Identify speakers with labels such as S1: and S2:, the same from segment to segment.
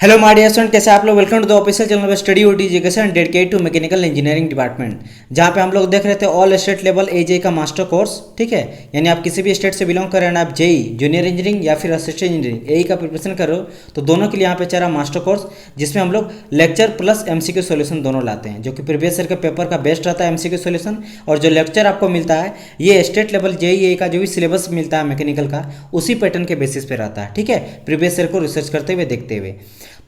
S1: Hello my dear student, कैसे आप लोग। Welcome to the official channel study OT education dedicated to mechanical engineering department, जहाँ पे हम लोग देख रहे थे ऑल स्टेट लेवल एजे का मास्टर कोर्स। ठीक है, यानी आप किसी भी स्टेट से बिलोंग कर रहे हैं, आप जेई जूनियर इंजीनियरिंग या फिर असिस्टेंट इंजीनियरिंग एई का प्रिपरेशन कर रहे हो, तो दोनों के लिए यहाँ पे चल रहा मास्टर कोर्स, जिसमें हम लोग लेक्चर प्लस एमसीक्यू सॉल्यूशन दोनों लाते हैं, जो कि प्रीवियस ईयर के पेपर का बेस्ट रहता है एमसीक्यू सॉल्यूशन। और जो लेक्चर आपको मिलता है ये स्टेट लेवल जेई एई का जो भी सिलेबस मिलता है मैकेनिकल का, उसी पैटर्न के बेसिस पे रहता है। ठीक है, प्रीवियस ईयर को रिसर्च करते हुए देखते हुए।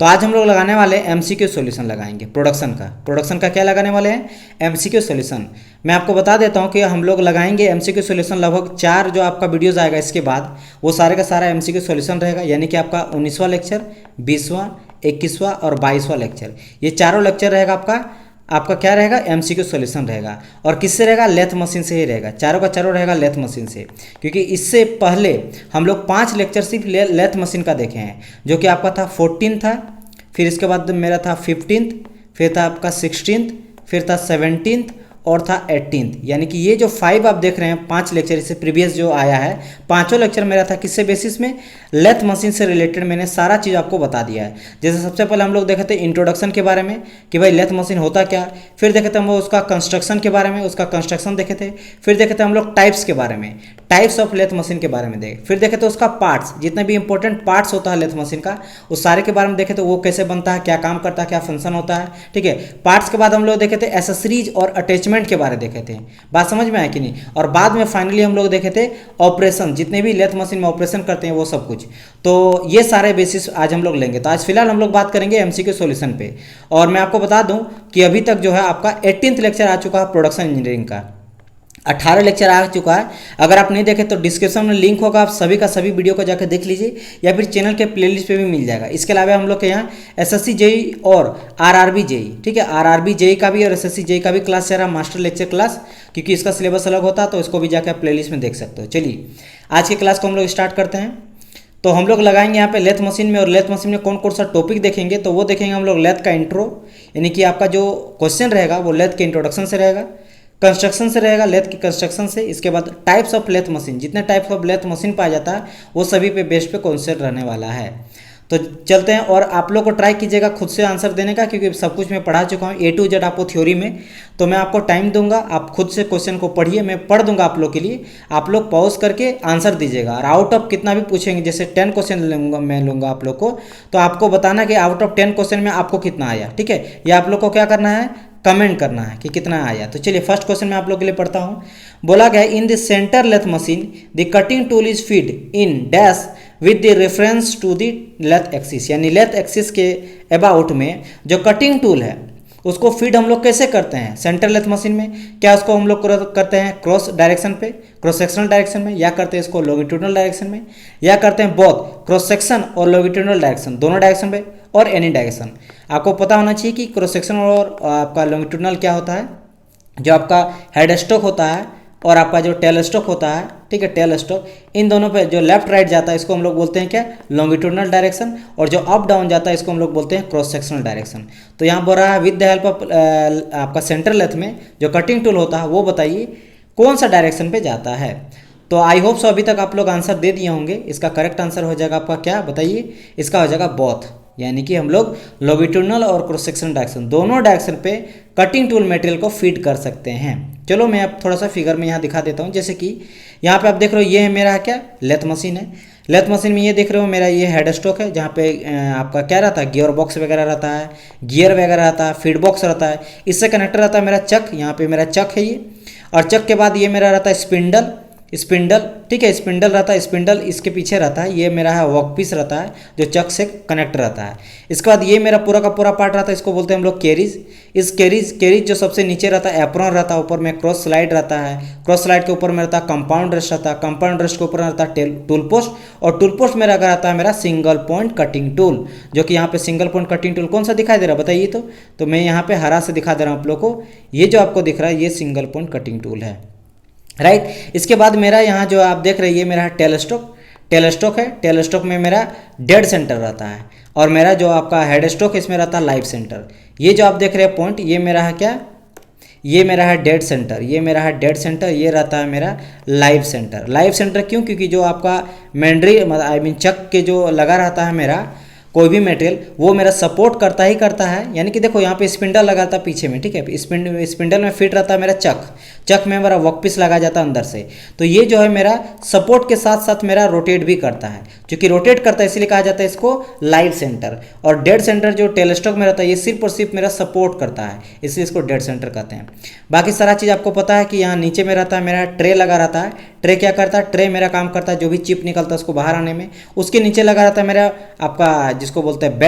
S1: तो आज हम लोग लगाने वाले एमसीक्यू सॉल्यूशन लगाएंगे प्रोडक्शन का क्या लगाने वाले हैं, एमसीक्यू सॉल्यूशन। मैं आपको बता देता हूं कि हम लोग लगाएंगे एमसीक्यू सॉल्यूशन लगभग 4 जो आपका वीडियोस आएगा इसके बाद, वो सारे का सारा एमसीक्यू सॉल्यूशन रहेगा। यानी कि आपका 19वां लेक्चर, 20वां, 21वां और 22वां लेक्चर, ये चारों लेक्चर रहेगा आपका क्या रहेगा, एमसीक्यू सॉल्यूशन रहेगा। और किससे रहेगा, लेथ मशीन से ही रहेगा। चारों का चारों रहेगा लेथ मशीन से, क्योंकि इससे पहले हम लोग 5 लेक्चर सिर्फ लेथ मशीन का देखे हैं, जो कि आपका था 14 था, फिर इसके बाद मेरा था 15, फिर था आपका 16, फिर था 17 और था 18। यानी कि ये जो 5 आप देख रहे हैं, 5 लेक्चर इससे प्रीवियस जो आया है, पांचों लेक्चर मेरा था किससे बेसिस में, लेथ मशीन से रिलेटेड मैंने सारा चीज़ आपको बता दिया है। जैसे सबसे पहले हम लोग देखे थे इंट्रोडक्शन के बारे में कि भाई लेथ मशीन होता क्या, फिर देखे थे हम लोग उसका कंस्ट्रक्शन के बारे में, उसका कंस्ट्रक्शन देखे थे, फिर देखे थे हम लोग टाइप्स के बारे में, टाइप्स ऑफ लेथ मशीन के बारे में देखे, फिर देखे थे उसका पार्ट्स, जितने भी इंपॉर्टेंट पार्ट्स होता है लेथ मशीन का, उस सारे के बारे में देखे थे, वो कैसे बनता है, क्या काम करता है, क्या फंक्शन होता है। ठीक है, पार्ट्स के बाद हम लोग देखे थे एसेसरीज और अटैचमेंट के बारे में देखे थे। बात समझ में आया कि नहीं। और बाद में फाइनली हम लोग देखे थे ऑपरेशन, जितने भी लेथ मशीन में ऑपरेशन करते हैं वो सब कुछ। तो ये सारे बेसिस आज हम लोग लेंगे। तो आज फिलहाल हम लोग बात करेंगे एमसीक्यू सॉल्यूशन पे। और मैं आपको बता दूं कि अभी तक जो है आपका 18th लेक्चर आ चुका है प्रोडक्शन इंजीनियरिंग का, 18 लेक्चर आ चुका है। अगर आप नहीं देखे तो डिस्क्रिप्शन में लिंक होगा, आप सभी का सभी वीडियो को जाकर देख लीजिए, या फिर चैनल के प्लेलिस्ट पे भी मिल जाएगा। इसके अलावा हम लोग के यहाँ एसएससी जेई और आरआरबी जेई, ठीक है, आरआरबी जेई का भी और एसएससी जेई का भी क्लास चल रहा है, मास्टर लेक्चर क्लास, क्योंकि इसका सिलेबस अलग होता है, तो इसको भी जाकर प्लेलिस्ट में देख सकते हो। चलिए आज की क्लास को हम लोग स्टार्ट करते हैं। तो हम लोग लगाएंगे यहाँ पे लेथ मशीन में, और लेथ मशीन में कौन कौन सा टॉपिक देखेंगे, तो वो देखेंगे हम लोग लेथ का इंट्रो, यानी कि आपका जो क्वेश्चन रहेगा वो लेथ के इंट्रोडक्शन से रहेगा, कंस्ट्रक्शन से रहेगा, लेथ की कंस्ट्रक्शन से। इसके बाद टाइप्स ऑफ लेथ मशीन, जितने टाइप्स ऑफ लेथ मशीन पाया जाता है वो सभी पे बेस पे कॉन्सेप्ट रहने वाला है। तो चलते हैं, और आप लोग को ट्राई कीजिएगा खुद से आंसर देने का, क्योंकि सब कुछ मैं पढ़ा चुका हूँ ए टू जेड आपको थ्योरी में। तो मैं आपको टाइम दूंगा, आप खुद से क्वेश्चन को पढ़िए, मैं पढ़ दूंगा आप लोग के लिए, आप लोग पॉज करके आंसर दीजिएगा। और आउट ऑफ कितना भी पूछेंगे, जैसे 10 क्वेश्चन लूँगा मैं लूँगा आप लोग को, तो आपको बताना कि आउट ऑफ 10 क्वेश्चन में आपको कितना आया। ठीक है, ये आप लोग को क्या करना है, कमेंट करना है कि कितना आया। तो चलिए फर्स्ट क्वेश्चन मैं आप लोग के लिए पढ़ता हूँ। बोला गया in the centre lathe machine the cutting tool is feed in dash with the reference to the lathe axis, यानी लेथ एक्सिस के अबाउट में जो कटिंग टूल है उसको फीड हम लोग कैसे करते हैं सेंटर लेथ मशीन में। क्या उसको हम लोग करते हैं क्रॉस डायरेक्शन पे, क्रॉस सेक्शनल डायरेक्शन में, या करते हैं इसको लॉन्गिट्यूडनल डायरेक्शन में, या करते हैं बोथ क्रॉस सेक्शन और लॉन्गिट्यूडनल डायरेक्शन, दोनों डायरेक्शन पे, और एनी डायरेक्शन। आपको पता होना चाहिए कि क्रॉस सेक्शन और आपका लॉन्गिट्यूडनल क्या होता है, जो आपका हेड स्टॉक होता है और आपका जो टेल स्टॉक होता है, ठीक है, टेल स्टॉक, इन दोनों पे जो लेफ्ट राइट जाता है इसको हम लोग बोलते हैं क्या, लॉन्गिट्यूडनल डायरेक्शन, और जो अप डाउन जाता है इसको हम लोग बोलते हैं क्रॉस सेक्शनल डायरेक्शन। तो यहाँ बोल रहा है विद द हेल्प ऑफ आपका सेंटर लेथ में जो कटिंग टूल होता है वो बताइए कौन सा डायरेक्शन पे जाता है। तो आई होप सो अभी तक आप लोग आंसर दे दिए होंगे। इसका करेक्ट आंसर हो जाएगा आपका क्या बताइए, इसका हो जाएगा बोथ, यानी कि हम लोग लॉन्गिट्यूडनल और क्रॉस सेक्शनल डायरेक्शन दोनों डायरेक्शन पे कटिंग टूल मटेरियल को फीड कर सकते हैं। चलो मैं अब थोड़ा सा फिगर में यहाँ दिखा देता हूँ। जैसे कि यहाँ पे आप देख रहे हो, ये है मेरा क्या, लेथ मशीन है। लेथ मशीन में ये देख रहे हो मेरा ये हेड स्टॉक है, जहाँ पे आपका क्या रहता है, गियर बॉक्स वगैरह रहता है, गियर वगैरह रहता है, फीड बॉक्स रहता है, इससे कनेक्टर रहता है मेरा चक, यहाँ पे मेरा चक है ये, और चक के बाद ये मेरा रहता है स्पिंडल, ठीक है, स्पिंडल रहता है, स्पिंडल इसके पीछे रहता है, ये मेरा है वर्क पीस रहता है जो चक से कनेक्ट रहता है। इसके बाद ये मेरा पूरा का पूरा पार्ट रहता है, इसको बोलते हैं हम लोग कैरीज। इस कैरीज जो सबसे नीचे रहता है एप्रॉन रहता है, ऊपर में क्रॉस स्लाइड रहता है, क्रॉस स्लाइड के ऊपर में रहता है कंपाउंड रेस्ट रहता है, कंपाउंड रेस्ट के ऊपर रहता है टूल पोस्ट, और टूल पोस्ट में रहता है मेरा सिंगल पॉइंट कटिंग टूल, जो कि यहाँ पे सिंगल पॉइंट कटिंग टूल कौन सा दिखाई दे रहा है बताइए। तो मैं यहाँ पे हरा से दिखा दे रहा हूँ आप लोग को, ये जो आपको दिख रहा है ये सिंगल पॉइंट कटिंग टूल है, राइट। इसके बाद मेरा यहाँ जो आप देख रहे हैं ये मेरा टेल स्टॉक है, टेल स्टॉक में मेरा डेड सेंटर रहता है, और मेरा जो आपका हेड स्टॉक इसमें रहता है लाइव सेंटर। ये जो आप देख रहे हैं पॉइंट, ये मेरा है क्या, ये मेरा है डेड सेंटर, ये मेरा है डेड सेंटर, ये रहता है मेरा लाइव सेंटर। लाइव सेंटर क्यों, क्योंकि जो आपका मेंड्री आई मीन चक के जो लगा रहता है मेरा कोई भी मटेरियल, वो मेरा सपोर्ट करता ही करता है। यानी कि देखो यहाँ पे स्पिंडल लगा था पीछे में, ठीक है, स्पिंडल में फिट रहता है मेरा चक में मेरा वर्कपीस लगा जाता है अंदर से। तो ये जो है मेरा सपोर्ट के साथ साथ मेरा रोटेट भी करता है। क्योंकि रोटेट करता है इसलिए कहा जाता है इसको लाइव सेंटर। और डेड सेंटर जो टेलस्टॉक में रहता है ये सिर्फ और सिर्फ मेरा सपोर्ट करता है, इसलिए इसको डेड सेंटर कहते हैं। बाकी सारा चीज़ आपको पता है कि यहाँ नीचे में रहता है मेरा ट्रे लगा रहता है। ट्रे क्या करता है, ट्रे मेरा काम करता है जो भी चिप निकलता है उसको बाहर आने में। उसके नीचे लगा रहता है मेरा आपका जिसको बोलते हैं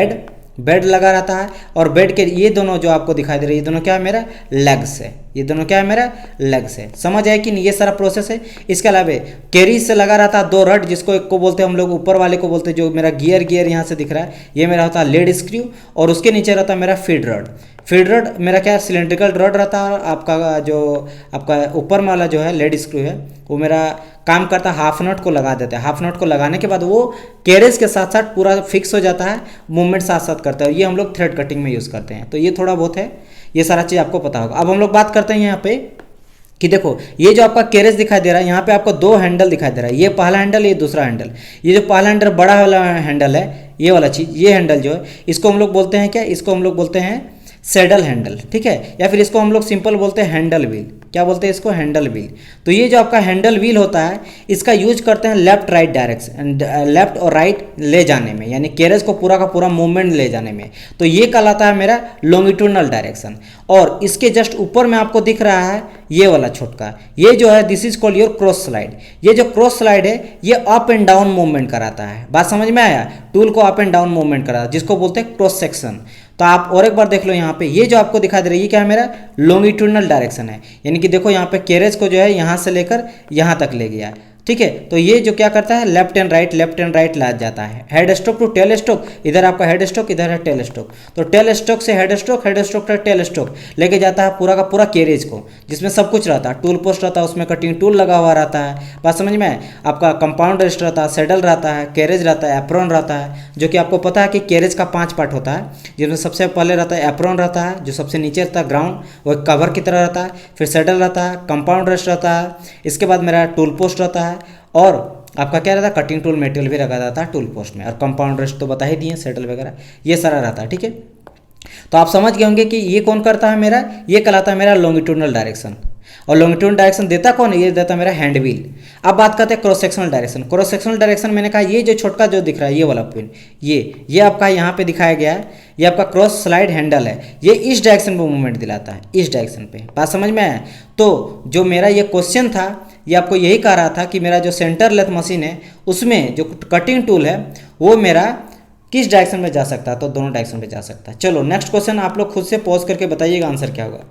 S1: बेड लगा रहता है। और बेड के ये दोनों जो आपको दिखाई दे रही है ये दोनों क्या है मेरा लेग्स है, ये दोनों क्या है मेरा लेग्स है। समझ आए कि नहीं, ये सारा प्रोसेस है। इसके अलावा कैरीज से लगा रहता है 2 रड, जिसको एक को बोलते हैं हम लोग ऊपर वाले को बोलते हैं जो मेरा गियर यहाँ से दिख रहा है, ये मेरा होता है लेड स्क्रू। और उसके नीचे रहता है मेरा फीड रड मेरा क्या सिलेंड्रिकल रड रहता है। आपका जो आपका ऊपर में वाला जो है लेड स्क्रू है वो मेरा काम करता है, हाफ नट को लगा देता है। हाफ नट को लगाने के बाद वो कैरेज के साथ साथ पूरा फिक्स हो जाता है, मूवमेंट साथ साथ करता है। ये हम लोग थ्रेड कटिंग में यूज़ करते हैं। तो ये थोड़ा बहुत है, ये सारा चीज़ आपको पता होगा। अब हम लोग बात करते हैं यहाँ पे कि देखो ये जो आपका कैरेज दिखाई दे रहा है यहाँ पे आपको 2 हैंडल दिखाई दे रहा है, ये पहला हैंडल, ये दूसरा हैंडल। ये जो पहला हैंडल बड़ा वाला हैंडल है, ये वाला चीज़, ये हैंडल जो है इसको हम लोग बोलते हैं क्या, इसको हम लोग बोलते हैं सैडल हैंडल, ठीक है, या फिर इसको हम लोग सिंपल बोलते हैं हैंडल व्हील। क्या बोलते हैं इसको, हैंडल व्हील। तो ये जो आपका हैंडल व्हील होता है इसका यूज करते हैं लेफ्ट राइट डायरेक्शन, लेफ्ट और राइट ले जाने में, यानी कैरेज को पूरा का पूरा मूवमेंट ले जाने में। तो ये कहलाता है मेरा लॉन्गिट्यूडनल डायरेक्शन। और इसके जस्ट ऊपर में आपको दिख रहा है ये वाला छोटका, ये जो है this is called your cross slide. ये जो क्रॉस स्लाइड है ये अप एंड डाउन मूवमेंट कराता है। बात समझ में आया, टूल को अप एंड डाउन मूवमेंट कराता है जिसको बोलते हैं क्रॉस सेक्शन। तो आप और एक बार देख लो यहाँ पे, ये जो आपको दिखाई दे रहा है ये क्या है मेरा लॉन्गिट्यूडनल डायरेक्शन है। यानी कि देखो यहाँ पे कैरेज को जो है यहाँ से लेकर यहाँ तक ले गया, ठीक है। तो ये जो क्या करता है लेफ्ट एंड राइट ला जाता है। Head stroke to tail stroke, इधर आपका हेड स्ट्रोक, इधर है टेल स्ट्रोक। तो टेल स्ट्रोक से हेड स्ट्रोक से टेल स्ट्रोक लेके जाता है पूरा का पूरा कैरेज को, जिसमें सब कुछ रहता है। टूल पोस्ट रहता है, उसमें कटिंग टूल लगा हुआ रहता है। बात समझ में, आपका कंपाउंड रेस्ट रहता है, सेडल रहता है, कैरेज रहता है, एप्रॉन रहता है। जो कि आपको पता है कि कैरेज का 5 पार्ट होता है, जिसमें सबसे पहले रहता है एप्रॉन रहता है, जो सबसे नीचे रहता है ग्राउंड, वो कवर की तरह रहता है। फिर सेडल रहता है, कंपाउंड रेस्ट रहता है, इसके बाद मेरा टूल पोस्ट रहता है, और आपका क्या रहता है कटिंग टूल मेटेरियल भी रखा जाता है टूल पोस्ट में। और कंपाउंड रेस्ट तो बता ही दिए, सेटल वगैरह ये सारा रहता है, ठीक है। तो आप समझ गए होंगे कि ये कौन करता है मेरा, ये कहलाता है मेरा लॉन्गिट्यूडनल डायरेक्शन। और लॉन्गिट्यूडनल डायरेक्शन देता कौन है, ये देता मेरा हैंड व्हील। अब बात करते हैं cross sectional direction. Cross sectional direction मैंने कहा ये जो छोटका जो दिख रहा है ये वाला पिन, ये आपका यहाँ पे दिखाया गया है, ये आपका क्रॉस स्लाइड हैंडल है। ये इस डायरेक्शन में मूवमेंट दिलाता है, इस डायरेक्शन पे। बात समझ में आया। तो जो मेरा ये क्वेश्चन था ये आपको यही कह रहा था कि मेरा जो सेंटर लेथ मशीन है उसमें जो कटिंग टूल है वो मेरा किस डायरेक्शन में जा सकता है, तो दोनों डायरेक्शन में जा सकता है। चलो नेक्स्ट क्वेश्चन आप लोग खुद से पॉज करके बताइएगा आंसर क्या होगा।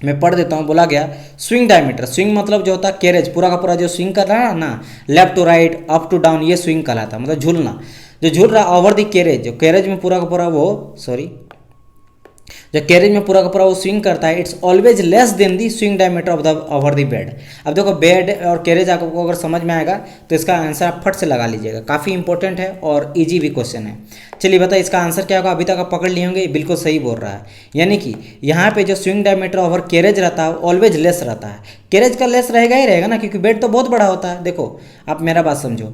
S1: मैं पढ़ देता हूँ। बोला गया स्विंग डायमीटर, स्विंग मतलब जो होता है कैरेज पूरा का पूरा जो स्विंग कर रहा है ना, left to right up to down, ये स्विंग कहलाता है, मतलब झूलना। जो झूल रहा ओवर दी कैरेज, जो कैरेज में पूरा का पूरा जो कैरेज में पूरा का पूरा वो स्विंग करता है, it's always less than the swing diameter of the over the bed. अब देखो बेड और कैरेज आपको अगर समझ में आएगा तो इसका आंसर आप फट से लगा लीजिएगा, काफ़ी इंपॉर्टेंट है और इजी भी क्वेश्चन है। चलिए बताइए इसका आंसर क्या होगा। अभी तक आप पकड़ लिए होंगे, बिल्कुल सही बोल रहा है। यानी कि यहाँ पे जो स्विंग डायमीटर ओवर कैरेज रहता है ऑलवेज लेस रहता है। कैरेज का लेस रहेगा ही रहेगा ना, क्योंकि बेड तो बहुत बड़ा होता है। देखो आप मेरा बात समझो,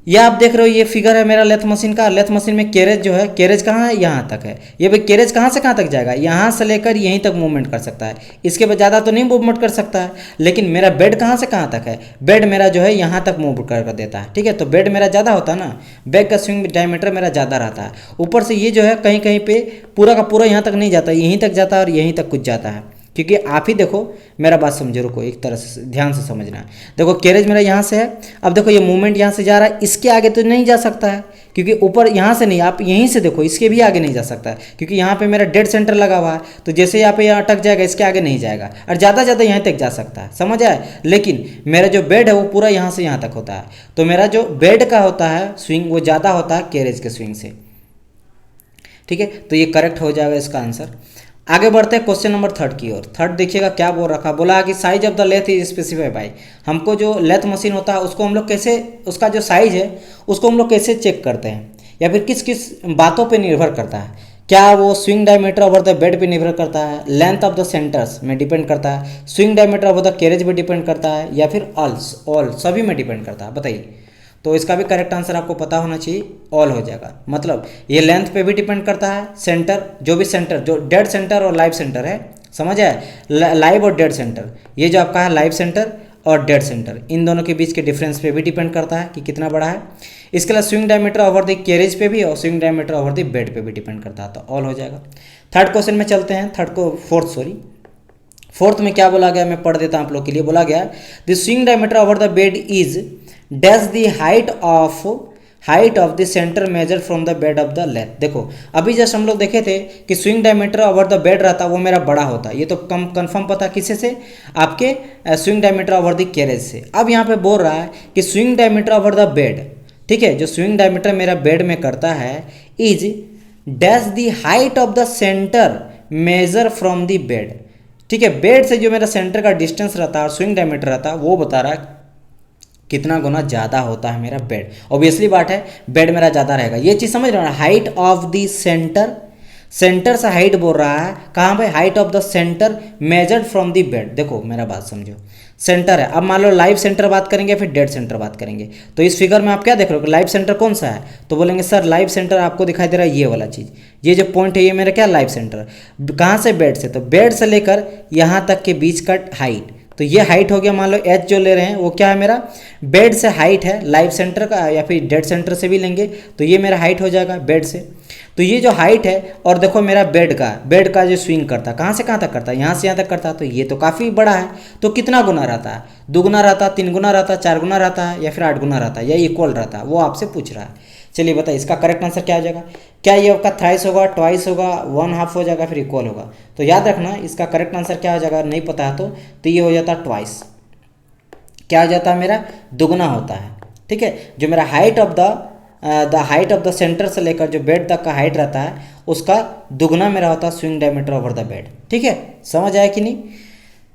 S1: ये आप देख रहे हो ये फिगर है मेरा लेथ मशीन का। लेथ मशीन में कैरेज जो है, कैरेज कहाँ है, यहाँ तक है। ये भाई कैरेज कहाँ से कहाँ तक जाएगा, यहाँ से लेकर यहीं तक मूवमेंट कर सकता है, इसके बाद ज़्यादा तो नहीं मूवमेंट कर सकता है। लेकिन मेरा बेड कहाँ से कहाँ तक है, बेड मेरा जो है यहाँ तक मूव कर देता है, ठीक है। तो बेड मेरा ज़्यादा होता है ना, बेड का स्विंग डायमीटर मेरा ज़्यादा रहता है। ऊपर से ये जो है कहीं कहीं पे पूरा का पूरा यहाँ तक नहीं जाता, यहीं तक जाता है और यहीं तक कुछ जाता है। क्योंकि आप ही देखो मेरा बात समझो, रुको एक तरह से ध्यान से समझना है। देखो कैरेज मेरा यहाँ से है, अब देखो ये मूवमेंट यहाँ से जा रहा है, इसके आगे तो नहीं जा सकता है क्योंकि ऊपर यहाँ से नहीं, आप यहीं से देखो इसके भी आगे नहीं जा सकता है क्योंकि यहाँ पे मेरा डेड सेंटर लगा हुआ है। तो जैसे यहाँ पे यहाँ अटक जाएगा, इसके आगे नहीं जाएगा और ज़्यादा यहाँ तक जा सकता है, समझ आए। लेकिन मेरा जो बेड है वो पूरा यहाँ से यहाँ तक होता है। तो मेरा जो बेड का होता है स्विंग वो ज़्यादा होता है कैरेज के स्विंग से, ठीक है। तो ये करेक्ट हो जाएगा इसका आंसर। आगे बढ़ते हैं क्वेश्चन नंबर 3 की ओर। 3 देखिएगा क्या बोल रखा, बोला कि size of the lathe is specify by. हमको जो लेथ मशीन होता है उसको हम लोग कैसे, उसका जो साइज है उसको हम लोग कैसे चेक करते हैं, या फिर किस किस बातों पे निर्भर करता है। क्या वो swing diameter over the bed पे निर्भर करता है, लेंथ ऑफ द सेंटर्स में डिपेंड करता है, swing diameter over the carriage पे डिपेंड करता है, या फिर ऑल सभी में डिपेंड करता है, बताइए। तो इसका भी करेक्ट आंसर आपको पता होना चाहिए, ऑल हो जाएगा। मतलब ये लेंथ पे भी डिपेंड करता है, सेंटर जो भी सेंटर, जो डेड सेंटर और लाइव सेंटर है, समझ आए, लाइव और डेड सेंटर, ये जो आपका है लाइव सेंटर और डेड सेंटर, इन दोनों के बीच के डिफरेंस पे भी डिपेंड करता है कि कितना बड़ा है। इसके अलावा swing diameter over the carriage पे भी और swing diameter over the bed पे भी डिपेंड करता है, तो ऑल हो जाएगा। थर्ड क्वेश्चन में चलते हैं, फोर्थ में क्या बोला गया, मैं पढ़ देता हूँ आप लोग के लिए। बोला गया the swing diameter over the bed is dash the height of the centre measure from the bed of the length. देखो अभी जस्ट हम लोग देखे थे कि swing diameter over the bed रहता वो मेरा बड़ा होता, ये तो कंफर्म पता किसे से, आपके swing diameter over the carriage से। अब यहाँ पे बोल रहा है कि swing diameter over the bed, ठीक है, जो स्विंग डायमीटर मेरा बेड में करता है is dash the height of the centre measure from the bed, ठीक है, बेड से जो मेरा सेंटर का डिस्टेंस रहता है और स्विंग डायमीटर रहता है वो बता रहा है कितना गुना ज़्यादा होता है मेरा बेड। ऑब्वियसली बात है बेड मेरा ज़्यादा रहेगा, ये चीज़ समझ रहे हो ना। Height of the centre, centre से हाइट बोल रहा है, कहाँ पे, height of the centre measured from the bed. देखो मेरा बात समझो, सेंटर है, अब मान लो लाइव सेंटर बात करेंगे फिर डेड सेंटर बात करेंगे, तो इस फिगर में आप क्या देख रहे हो, लाइव सेंटर कौन सा है, तो बोलेंगे सर लाइव सेंटर आपको दिखाई दे रहा है ये वाला चीज़, ये जो पॉइंट है ये मेरा क्या लाइव सेंटर, कहाँ से, बेड से, तो बेड से लेकर यहाँ तक के बीच का हाइट, तो ये हाइट हो गया, मान लो एच जो ले रहे हैं वो क्या है मेरा, बेड से हाइट है, लाइव सेंटर का या फिर डेड सेंटर से भी लेंगे तो ये मेरा हाइट हो जाएगा बेड से। तो ये जो हाइट है और देखो मेरा बेड का जो स्विंग करता है कहाँ से कहाँ तक करता है, यहाँ से यहाँ तक करता है, तो ये तो काफ़ी बड़ा है, तो कितना गुना रहता है, 2 गुना रहता है, 3 गुना रहता है, 4 गुना रहता है या फिर 8 गुना रहता है या इक्वल रहता है, वो आपसे पूछ रहा है। चलिए बताइए इसका करेक्ट आंसर क्या हो जाएगा, क्या ये आपका थ्राइस होगा, ट्वाइस होगा, 1/2 हो जाएगा, फिर इक्वल होगा। तो याद रखना इसका करेक्ट आंसर क्या हो जाएगा, नहीं पता है तो ये हो जाता है ट्वाइस, क्या हो जाता है मेरा, दुगना होता है, ठीक है। जो मेरा हाइट ऑफ द सेंटर से लेकर जो बेड तक का हाइट रहता है उसका दुगना मेरा होता है swing diameter over the bed, ठीक है, समझ आया कि नहीं।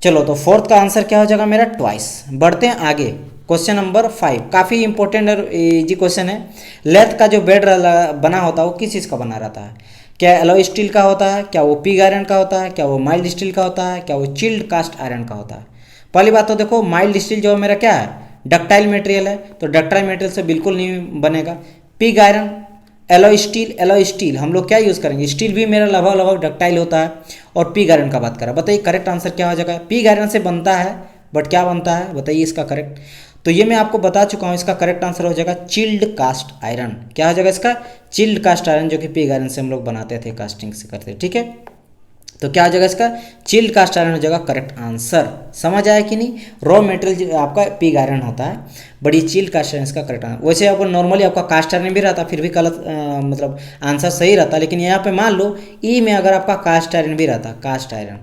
S1: चलो तो फोर्थ का आंसर क्या हो जाएगा मेरा, ट्वाइस। बढ़ते हैं आगे, क्वेश्चन नंबर 5, काफ़ी इंपॉर्टेंट और इजी क्वेश्चन है। लेथ का जो बेड बना होता है वो किस चीज़ का बना रहता है, क्या एलॉय स्टील का होता है, क्या वो पिग आयरन का होता है, क्या वो माइल्ड स्टील का होता है, क्या वो चिल्ड कास्ट आयरन का होता है। पहली बात तो देखो माइल्ड स्टील जो मेरा क्या है, डक्टाइल मटेरियल है, तो डक्टाइल मटेरियल से बिल्कुल नहीं बनेगा। पिग आयरन, एलॉय स्टील हम लोग क्या यूज़ करेंगे, स्टील भी मेरा लगभग डक्टाइल होता है, और पिग आयरन का बात करा, बताइए करेक्ट आंसर क्या हो जाएगा। पिग आयरन से बनता है बट क्या बनता है बताइए इसका करेक्ट, तो ये मैं आपको बता चुका हूँ, इसका करेक्ट आंसर हो जाएगा चिल्ड कास्ट आयरन। क्या हो जाएगा इसका, चिल्ड कास्ट आयरन, जो कि पिग आयरन से हम लोग बनाते थे, कास्टिंग से करते, ठीक है। तो क्या हो जाएगा इसका, चिल्ड कास्ट आयरन हो जाएगा करेक्ट आंसर। समझ आया कि नहीं, रॉ मटेरियल आपका पिग आयरन होता है, बड़ी चिल्ड कास्ट आयरन इसका करेक्ट आंसर। वैसे आपको नॉर्मली आपका कास्ट आयरन भी रहता फिर भी गलत मतलब आंसर सही रहता, लेकिन यहाँ पे मान लो ई में अगर आपका कास्ट आयरन भी रहता, कास्ट आयरन,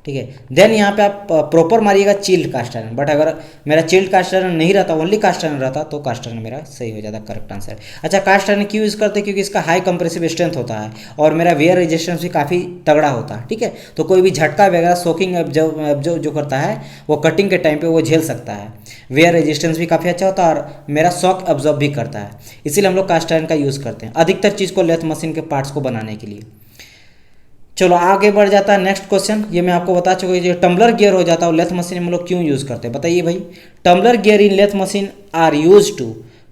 S1: ठीक है, देन यहाँ पे आप प्रॉपर मारिएगा चिल्ड कास्ट आयरन, बट अगर मेरा चिल्ड कास्ट आयरन नहीं रहता, ओनली कास्ट आयरन रहता, तो कास्ट आयरन मेरा सही हो जाता, करेक्ट आंसर। अच्छा, कास्ट आयरन क्यों यूज़ करते हैं, क्योंकि इसका हाई कंप्रेसिव स्ट्रेंथ होता है और मेरा वेयर रेजिस्टेंस भी काफ़ी तगड़ा होता है, ठीक है। तो कोई भी झटका वगैरह सोकिंग जो करता है वो कटिंग के टाइम पर वो झेल सकता है, वेयर रेजिस्टेंस भी काफ़ी अच्छा होता है और मेरा शॉक एब्जॉर्ब भी करता है, इसीलिए हम लोग कास्ट आयरन का यूज़ करते हैं अधिकतर चीज़ को, लेथ मशीन के पार्ट्स को बनाने के लिए। चलो आगे बढ़ जाता है नेक्स्ट क्वेश्चन, ये मैं आपको बता चुका हूँ, जो टम्बलर गियर हो जाता है वो लेथ मशीन में हम लोग क्यों यूज़ करते हैं, बताइए भाई। Tumbler gear in lathe machine are use to,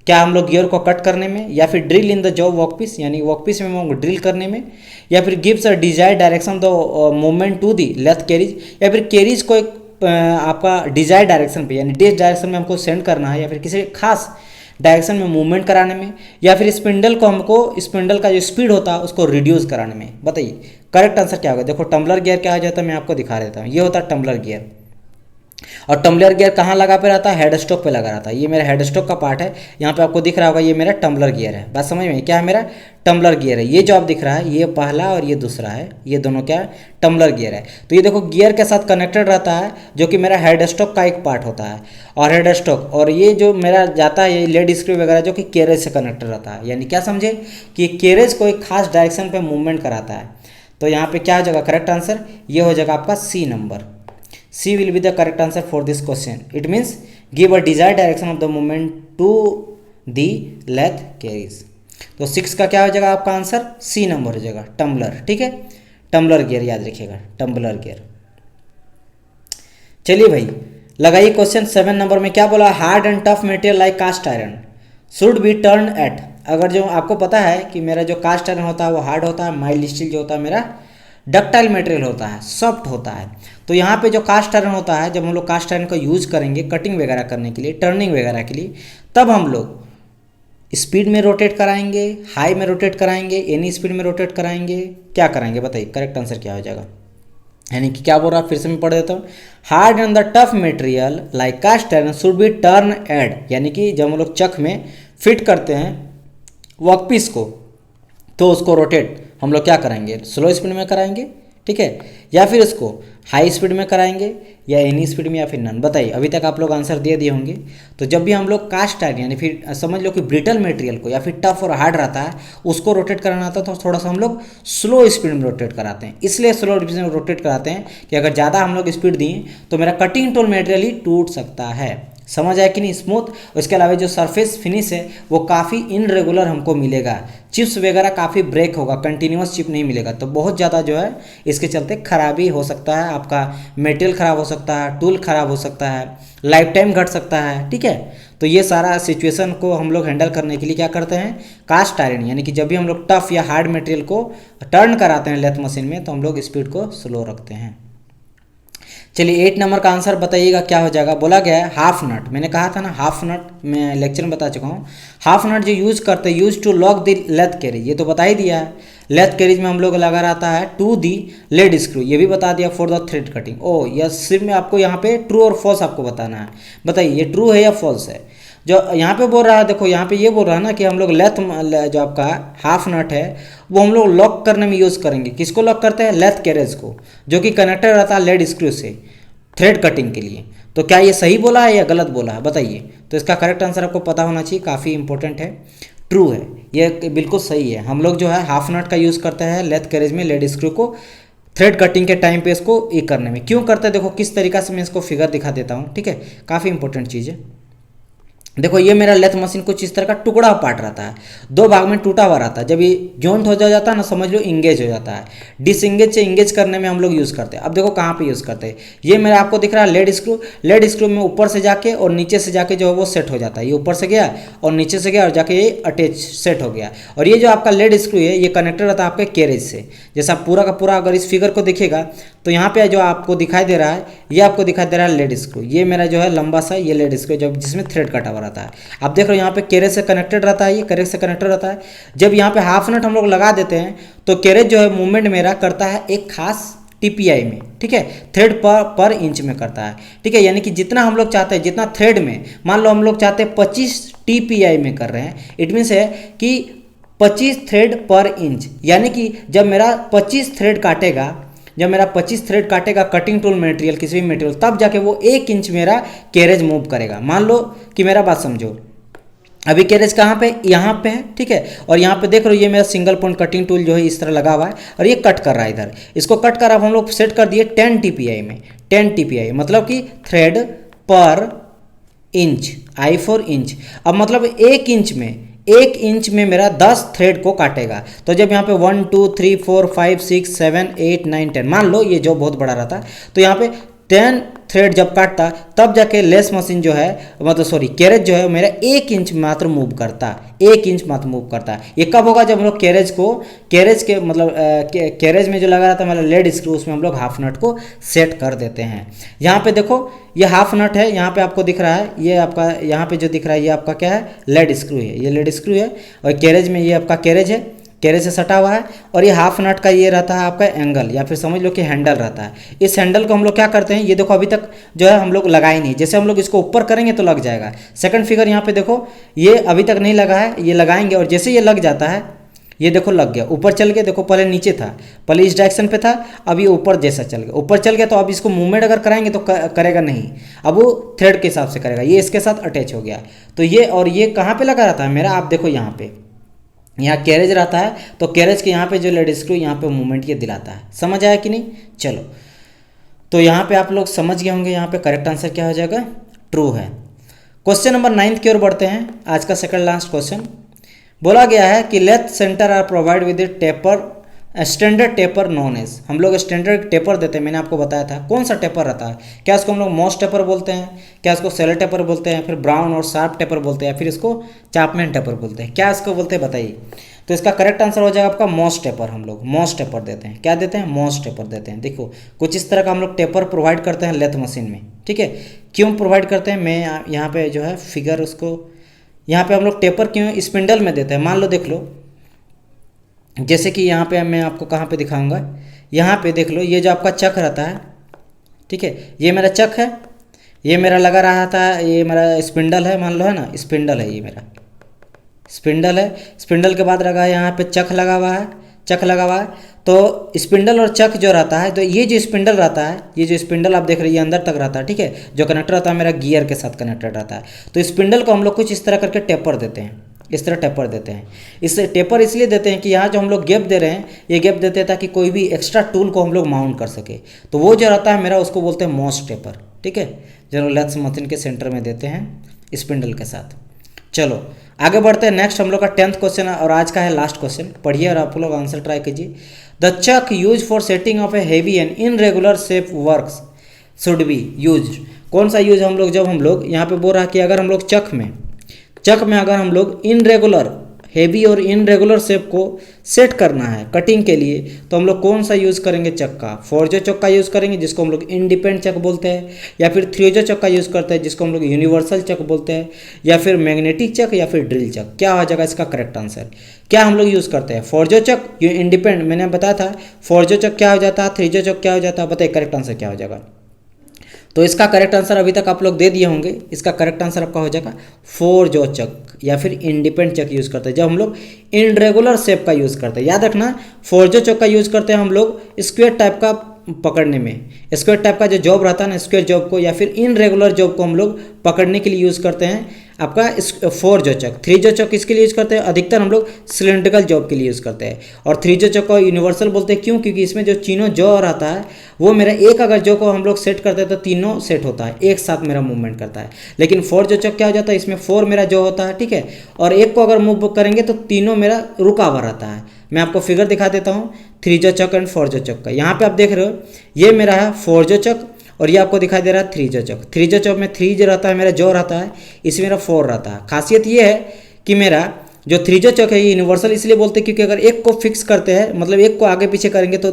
S1: क्या हम लोग गियर को कट करने में, या फिर drill in the job workpiece, यानी वर्कपीस में हम लोग ड्रिल करने में, या फिर gives a desired direction the movement to the lathe carriage, या फिर कैरीज को एक आपका डिजायर्ड डायरेक्शन पे, यानी डिस डायरेक्शन में हमको सेंड करना है, या फिर किसी खास डायरेक्शन में मूवमेंट कराने में, या फिर स्पिंडल को हमको स्पिंडल का जो स्पीड होता है उसको रिड्यूस कराने में। बताइए करेक्ट आंसर क्या होगा। देखो टम्बलर गियर क्या हो जाता है, मैं आपको दिखा देता हूँ, ये होता है टम्बलर गियर, और टम्बलर गियर कहाँ लगा पे रहता है, हेड स्टॉक पे लगा रहता है। ये मेरा हेड स्टॉक का पार्ट है, यहाँ पे आपको दिख रहा होगा ये मेरा टम्बलर गियर है, बात समझ में, क्या है मेरा टम्बलर गियर है। ये जो आप दिख रहा है ये पहला और ये दूसरा है, ये दोनों क्या है टम्बलर गियर है। तो ये देखो गियर के साथ कनेक्टेड रहता है, जो कि मेरा हेड स्टॉक का एक पार्ट होता है, और हेड स्टॉक, और ये जो मेरा जाता है ये लेड स्क्रू वगैरह जो कि कैरेज से कनेक्टेड रहता है, यानी क्या समझे कि कैरेज को एक खास डायरेक्शन पे मूवमेंट कराता है। तो यहाँ पे क्या हो जाएगा करेक्ट आंसर, ये हो जाएगा आपका C number, C will be the correct answer for this question. It means give a desired direction of the movement to the lathe carries. तो 6 का क्या हो जाएगा आपका आंसर, C नंबर हो जाएगा, टम्बलर, ठीक है, टम्बलर गियर याद रखिएगा, टम्बलर गियर। चलिए भाई लगाइए क्वेश्चन 7 नंबर में क्या बोला, hard and tough material like cast iron should be turn at, अगर जो आपको पता है कि मेरा जो कास्ट आयरन होता है वो हार्ड होता है, माइल्ड स्टील जो होता है मेरा डक्टाइल मटेरियल होता है, सॉफ्ट होता है। तो यहाँ पे जो कास्ट आयरन होता है, जब हम लोग कास्ट आयरन का यूज़ करेंगे कटिंग वगैरह करने के लिए, टर्निंग वगैरह के लिए, तब हम लोग स्पीड में रोटेट कराएंगे, हाई में रोटेट कराएंगे, एनी स्पीड में रोटेट कराएंगे, क्या कराएंगे बताइए, करेक्ट आंसर क्या हो जाएगा। यानी कि क्या बोल रहा है, फिर से मैं पढ़ देता हूँ। Hard and the tough material like cast iron should be turned, यानी कि जब हम लोग चक में फिट करते हैं वर्कपीस को, तो उसको रोटेट हम लोग क्या कराएंगे, स्लो स्पीड में कराएंगे, ठीक है, या फिर इसको हाई स्पीड में कराएंगे, या एनी स्पीड में, या फिर नन। बताइए, अभी तक आप लोग आंसर दे दिए होंगे। तो जब भी हम लोग कास्ट आयरन यानी फिर समझ लो कि ब्रिटल मटेरियल को या फिर टफ और हार्ड रहता है उसको रोटेट कराना आता है, तो थोड़ा सा हम लोग स्लो स्पीड में रोटेट कराते हैं। इसलिए स्लो स्पीड में रोटेट कराते हैं कि अगर ज़्यादा हम लोग स्पीड दिए तो मेरा कटिंग टूल मटेरियल ही टूट सकता है। समझ आया कि नहीं, स्मूथ। उसके अलावा जो सरफेस फिनिश है वो काफ़ी इनरेगुलर हमको मिलेगा, चिप्स वगैरह काफ़ी ब्रेक होगा, कंटिन्यूस चिप नहीं मिलेगा, तो बहुत ज़्यादा जो है इसके चलते खराबी हो सकता है, आपका मटेरियल ख़राब हो सकता है, टूल ख़राब हो सकता है, लाइफ टाइम घट सकता है, ठीक है। तो ये सारा सिचुएशन को हम लोग हैंडल करने के लिए क्या करते हैं, कास्ट आयरन यानी कि जब भी हम लोग टफ या हार्ड मटेरियल को टर्न कराते हैं लेथ मशीन में, तो हम लोग स्पीड को स्लो रखते हैं। चलिए 8 नंबर का आंसर बताइएगा क्या हो जाएगा। बोला गया है हाफ नट, मैंने कहा था ना हाफ नट, मैं लेक्चर में बता चुका हूँ। हाफ नट जो यूज़ करते हैं, use to lock the lathe carriage, ये तो बता ही दिया है। लेथ कैरेज में हम लोग लगा रहता है टू दी लेड स्क्रू, ये भी बता दिया फॉर द थ्रेड कटिंग। ओ यह सिर्फ में आपको यहाँ पे ट्रू और फॉल्स आपको बताना है। बताइए ये ट्रू है या फॉल्स है। जो यहाँ पे बोल रहा है, देखो यहाँ पे ये बोल रहा है ना कि हम लोग लेथ जो आपका हाफ नट है वो हम लोग लॉक करने में यूज़ करेंगे। किसको लॉक करते हैं, लेथ कैरेज को, जो कि कनेक्टेड रहता है लेड स्क्रू से थ्रेड कटिंग के लिए। तो क्या ये सही बोला है या गलत बोला है बताइए। तो इसका करेक्ट आंसर आपको पता होना चाहिए, काफ़ी इंपॉर्टेंट है, ट्रू है, ये बिल्कुल सही है। हम लोग जो है हाफ नट का यूज़ करते हैं लेथ कैरेज में लेड स्क्रू को थ्रेड कटिंग के टाइम पे इसको ये करने में। क्यों करते हैं देखो किस तरीका से मैं इसको फिगर दिखा देता हूँ, ठीक है, काफ़ी इंपॉर्टेंट चीज़ है। देखो ये मेरा लेथ मशीन कुछ इस तरह का टुकड़ा पार्ट रहता है, दो भाग में टूटा हुआ रहता है। जब ये जॉइंट हो जाता है ना, समझ लो इंगेज हो जाता है। डिसएंगेज से इंगेज करने में हम लोग यूज़ करते हैं। अब देखो कहाँ पे यूज़ करते हैं, ये मेरा आपको दिख रहा है लेड स्क्रू। लेड स्क्रू में ऊपर से जाके और नीचे से जाके जो है वो सेट हो जाता है। ये ऊपर से गया और नीचे से गया और जाके ये अटैच सेट हो गया। और ये जो आपका लेड स्क्रू है ये कनेक्टेड रहता है आपके कैरेज से। जैसा पूरा का पूरा अगर इस फिगर को देखिएगा तो यहाँ पे जो आपको दिखाई दे रहा है, ये आपको दिखाई दे रहा है लेड स्क्रू। ये मेरा जो है लंबा सा ये लेड स्क्रू जब जिसमें थ्रेड कटा हुआ रहता है। आप देख रहे हो यहाँ पे कैरेज से कनेक्टेड रहता है, ये कैरेज से कनेक्टेड रहता है। जब यहाँ पे हाफ नट हम लोग लगा देते हैं तो कैरेज जो है मूवमेंट मेरा करता है एक खास टीपीआई में, ठीक है, थ्रेड पर इंच में करता है, ठीक है। यानी कि जितना हम लोग चाहते हैं, जितना थ्रेड में, मान लो हम लोग चाहते हैं 25 टीपीआई में कर रहे हैं, इट मीन्स है कि 25 थ्रेड पर इंच। यानी कि जब मेरा 25 थ्रेड काटेगा, जब मेरा 25 थ्रेड काटेगा कटिंग टूल मटेरियल, किसी भी मटेरियल, तब जाके वो 1 इंच मेरा कैरेज मूव करेगा। मान लो कि मेरा बात समझो, अभी कैरेज कहाँ पे, यहाँ पे है, ठीक है। और यहाँ पे देख रहे हो ये मेरा सिंगल पॉइंट कटिंग टूल जो है इस तरह लगा हुआ है और ये कट कर रहा है इधर। इसको कट कर अब हम लोग सेट कर दिए 10 टीपीआई में। 10 टीपीआई मतलब कि थ्रेड पर इंच, आई फॉर इंच। अब मतलब 1 इंच में, 1 इंच में मेरा 10 थ्रेड को काटेगा। तो जब यहाँ पे 1 2 3 4 5 6 7 8 9 10, मान लो ये जो बहुत बड़ा रहता है, तो यहाँ पे 10 थ्रेड जब काटता तब जाके लेस मशीन जो है, मतलब सॉरी कैरेज जो है मेरा 1 इंच मात्र मूव करता, 1 इंच मात्र मूव करता। ये कब होगा, जब हम लोग कैरेज को, कैरेज के मतलब कैरेज में जो लगा रहता है मेरा लेड स्क्रू, उसमें हम लोग हाफ नट को सेट कर देते हैं। यहाँ पे देखो ये हाफ नट है, यहाँ पे आपको दिख रहा है, ये आपका यहाँ पे जो दिख रहा है ये आपका क्या है, लेड स्क्रू है, ये लेड स्क्रू है। और कैरेज में ये आपका कैरेज है, कैरेज से सटा हुआ है। और ये हाफ नट का ये रहता है आपका एंगल, या फिर समझ लो कि हैंडल रहता है। इस हैंडल को हम लोग क्या करते हैं, ये देखो अभी तक जो है हम लोग लगाए नहीं, जैसे हम लोग इसको ऊपर करेंगे तो लग जाएगा। सेकंड फिगर यहाँ पे देखो, ये अभी तक नहीं लगा है, ये लगाएंगे और जैसे ये लग जाता है, ये देखो लग गया, ऊपर चल गया। देखो पहले नीचे था, पहले इस डायरेक्शन पे था, अब ये ऊपर जैसा चल गया, ऊपर चल गया। तो अब इसको मूवमेंट अगर कराएंगे तो करेगा नहीं, अब वो थ्रेड के हिसाब से करेगा। ये इसके साथ अटैच हो गया। तो ये और ये कहाँ पे लगा रहता है मेरा, आप देखो यहाँ पे, यहाँ कैरेज रहता है, तो कैरेज के यहाँ पे जो लेड स्क्रू यहाँ पे मूवमेंट ये दिलाता है। समझ आया कि नहीं। चलो तो यहाँ पे आप लोग समझ गए होंगे, यहाँ पे करेक्ट आंसर क्या हो जाएगा, ट्रू है। क्वेश्चन नंबर 9 की ओर बढ़ते हैं, आज का सेकंड लास्ट क्वेश्चन। बोला गया है कि lathe centre are provide with a taper standard taper known as, हम लोग स्टैंडर्ड टेपर देते हैं, मैंने आपको बताया था कौन सा टेपर रहता है, क्या इसको हम लोग मॉस टेपर बोलते हैं, क्या इसको सेलर टेपर बोलते हैं, फिर ब्राउन और शार्प टेपर बोलते हैं, फिर इसको चापमैन टेपर बोलते हैं, क्या इसको बोलते हैं बताइए। तो इसका करेक्ट आंसर हो जाएगा आपका मॉस टेपर, हम लोग मॉस टेपर देते हैं, क्या देते हैं, मॉस टेपर देते हैं। देखो कुछ इस तरह का हम लोग टेपर प्रोवाइड करते हैं लेथ मशीन में, ठीक है। क्यों प्रोवाइड करते हैं, मैं यहाँ पे जो है फिगर उसको, यहाँ पे हम लोग टेपर क्यों स्पिंडल में देते हैं, मान लो देख लो, जैसे कि यहाँ पे मैं आपको कहाँ पे दिखाऊंगा, यहाँ पे देख लो, ये जो आपका चक रहता है, ठीक है, ये मेरा चक है, ये मेरा लगा रहा था, ये मेरा स्पिंडल है, मान लो है ना, स्पिंडल है, ये मेरा स्पिंडल है। स्पिंडल के बाद लगा यहाँ पे चक लगा हुआ है, चक लगा हुआ है। तो स्पिंडल और चक जो रहता है, तो ये जो स्पिंडल रहता है, ये जो स्पिंडल आप देख रहे हैं, ये अंदर तक रहता है, ठीक है। जो कनेक्टर रहता है मेरा गियर के साथ कनेक्टेड रहता है। तो स्पिंडल को हम लोग कुछ इस तरह करके टेपर देते हैं, इस तरह टेपर देते हैं। इससे टेपर इसलिए देते हैं कि यहाँ जो हम लोग गैप दे रहे हैं, ये गैप देते हैं ताकि कोई भी एक्स्ट्रा टूल को हम लोग माउंट कर सके। तो वो जो रहता है मेरा, उसको बोलते हैं मॉस टेपर, ठीक है, जो लेथ मशीन के सेंटर में देते हैं स्पिंडल के साथ। चलो आगे बढ़ते हैं, नेक्स्ट हम लोग का 10th क्वेश्चन और आज का है लास्ट क्वेश्चन, पढ़िए और आप लोग आंसर ट्राई कीजिए। The chuck use for setting of a heavy and irregular shape works should be use. कौन सा यूज हम लोग, जब हम लोग यहाँ पे बोल रहा है कि अगर हम लोग चक में अगर हम लोग इनरेगुलर हैवी और इनरेगुलर शेप को सेट करना है कटिंग के लिए, तो हम लोग कौन सा यूज़ करेंगे, चक का, फोर्जो चक का यूज़ करेंगे जिसको हम लोग इंडिपेंडेंट चक बोलते हैं, या फिर थ्रियोजो चक का यूज़ करते हैं जिसको हम लोग यूनिवर्सल चक बोलते हैं, या फिर मैग्नेटिक चक, या फिर ड्रिल चक। क्या हो जाएगा इसका करेक्ट आंसर, क्या हम लोग यूज़ करते हैं, फोर्जो चक इंडिपेंडेंट, मैंने बताया था फोर्जो चक क्या हो जाता है, थ्रियोजो चक क्या हो जाता है, बताइए करेक्ट आंसर क्या हो जाएगा। तो इसका करेक्ट आंसर अभी तक आप लोग दे दिए होंगे, इसका करेक्ट आंसर आपका हो जाएगा फोर्जो चक या फिर इंडिपेंडेंट चक यूज़ करते हैं जब हम लोग इनरेगुलर शेप का यूज़ करते हैं। याद रखना, फोर्जो चक का यूज़ करते हैं हम लोग स्क्वायर टाइप का पकड़ने में, स्क्वायर टाइप का जो जॉब रहता है ना, स्क्वायर जॉब को या फिर इनरेगुलर जॉब को हम लोग पकड़ने के लिए यूज़ करते हैं आपका फोर्जो चक। थ्रियोजो चक किसके लिए यूज़ करते हैं, अधिकतर हम लोग सिलेंड्रिकल जॉब के लिए यूज़ करते हैं। और थ्रियोजो चक को यूनिवर्सल बोलते हैं, क्यों, क्योंकि इसमें जो तीनों जॉ रहता है वो मेरा एक अगर जॉ को हम लोग सेट करते हैं तो तीनों सेट होता है, एक साथ मेरा मूवमेंट करता है। लेकिन फोर्जो चक क्या हो जाता है, इसमें 4 मेरा जॉ होता है, ठीक है, और एक को अगर मूव करेंगे तो तीनों मेरा रुका हुआ रहता है। मैं आपको फिगर दिखा देता हूँ थ्रियोजो चक एंड फोर्जो चक का। यहाँ पे आप देख रहे हो, ये मेरा है फोर्जो चक और ये आपको दिखाई दे रहा है थ्रियोजो चक। थ्रियोजो चक में 3 जो रहता है मेरा जॉ रहता है, इसमें मेरा 4 रहता है। खासियत ये है कि मेरा जो थ्रियोजो चक है ये यूनिवर्सल इसलिए बोलते हैं क्योंकि अगर एक को फिक्स करते हैं, मतलब एक को आगे पीछे करेंगे तो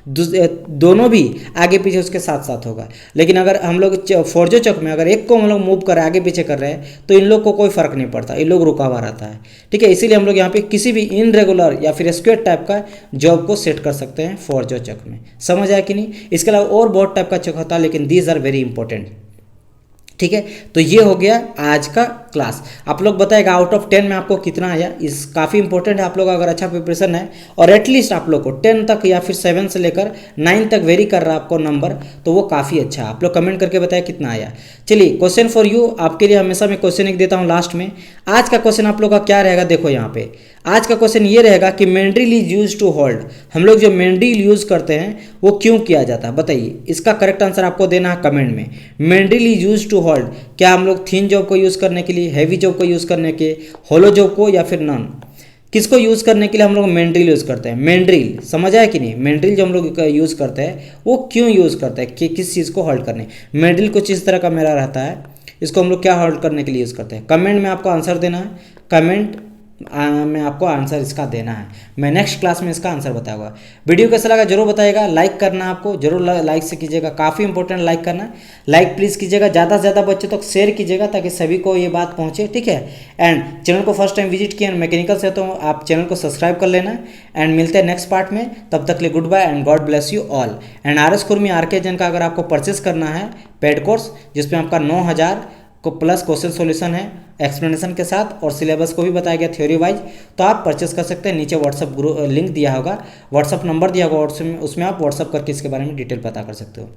S1: दोनों भी आगे पीछे उसके साथ साथ होगा। लेकिन अगर हम लोग फोर्जो चक में अगर एक को हम लोग मूव कर रहे हैं, आगे पीछे कर रहे हैं, तो इन लोग को कोई फर्क नहीं पड़ता, इन लोग रुका हुआ रहता है, ठीक है। इसीलिए हम लोग यहाँ पे किसी भी इनरेगुलर या फिर स्क्वायर टाइप का जॉब को सेट कर सकते हैं फोर्जो चक में। समझ आया कि नहीं। इसके अलावा और बहुत टाइप का चक होता है, लेकिन दीज आर वेरी इंपॉर्टेंट, ठीक है। तो ये हो गया आज का क्लास। आप लोग बताएगा आउट ऑफ 10 में आपको कितना आया, इस काफ़ी इंपॉर्टेंट है। आप लोग अगर अच्छा प्रिपरेशन है और एटलीस्ट आप लोग को 10 तक या फिर 7 से लेकर 9 तक वेरी कर रहा है आपको नंबर, तो वो काफ़ी अच्छा है। आप लोग कमेंट करके बताएं कितना आया। चलिए क्वेश्चन फॉर यू, आपके लिए हमेशा मैं क्वेश्चन एक देता हूँ लास्ट में। आज का क्वेश्चन आप लोग का क्या रहेगा, देखो यहाँ पे आज का क्वेश्चन ये रहेगा कि mandrel is use to hold. हम लोग जो मैंड्रिल यूज करते हैं वो क्यों किया जाता है, बताइए। इसका करेक्ट आंसर आपको देना है कमेंट में। Mandrel is use to hold, क्या हम लोग थिन जॉब को यूज करने के लिए, हैवी जॉब को यूज करने के, होलो जॉब को, या फिर नॉन, किसको यूज करने के लिए हम लोग मैंड्रिल यूज करते हैं। मैंड्रिल समझ आया कि नहीं। मैंड्रिल जो हम लोग यूज करते हैं वो क्यों यूज करते हैं, कि किस चीज़ को होल्ड करने। मैंड्रिल कुछ इस तरह का मेरा रहता है, इसको हम लोग क्या होल्ड करने के लिए यूज़ करते हैं। कमेंट में आपको आंसर देना है, कमेंट में आपको आंसर इसका देना है। मैं नेक्स्ट क्लास में इसका आंसर बताऊंगा। वीडियो कैसा लगा जरूर बताइएगा, लाइक करना आपको जरूर लाइक से कीजिएगा, काफ़ी इंपॉर्टेंट लाइक करना, लाइक प्लीज़ कीजिएगा, ज़्यादा से ज़्यादा बच्चों तक शेयर कीजिएगा ताकि सभी को ये बात पहुँचे, ठीक है। एंड चैनल को फर्स्ट टाइम विजिट किया मैकेनिकल से तो आप चैनल को सब्सक्राइब कर लेना। एंड मिलते हैं नेक्स्ट पार्ट में, तब तक के लिए good bye and God bless you all. And RS Kurmi RK Jain का अगर आपको परचेस करना है पेड कोर्स, जिसमें आपका 9000 को प्लस क्वेश्चन सॉल्यूशन है एक्सप्लेनेशन के साथ और सिलेबस को भी बताया गया थ्योरी वाइज, तो आप परचेस कर सकते हैं। नीचे व्हाट्सअप ग्रुप लिंक दिया होगा, व्हाट्सअप नंबर दिया होगा, उसमें आप व्हाट्सअप करके इसके बारे में डिटेल पता कर सकते हो।